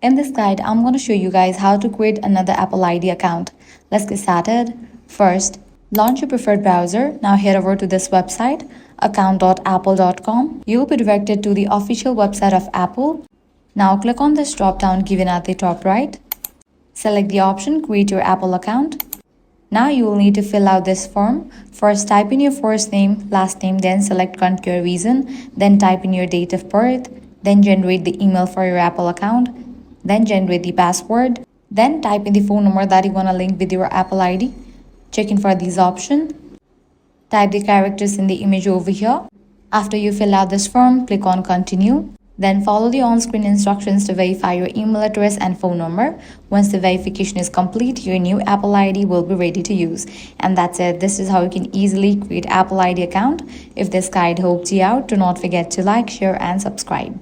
In this guide, I'm going to show you guys how to create another Apple ID account. Let's get started. First, launch your preferred browser. Now head over to this website, account.apple.com. You'll be directed to the official website of Apple. Now click on this drop-down given at the top right. Select the option Create Your Apple Account. Now you will need to fill out this form. First, type in your first name, last name, then select country or region, then type in your date of birth, then generate the email for your Apple account, then generate the password, then type in the phone number that you want to link with your Apple ID. Check in for these options. Type the characters in the image over here. After you fill out this form, click on Continue. Then follow the on-screen instructions to verify your email address and phone number. Once the verification is complete, your new Apple ID will be ready to use. And that's it. This is how you can easily create Apple ID account. If this guide helped you out, do not forget to like, share, and subscribe.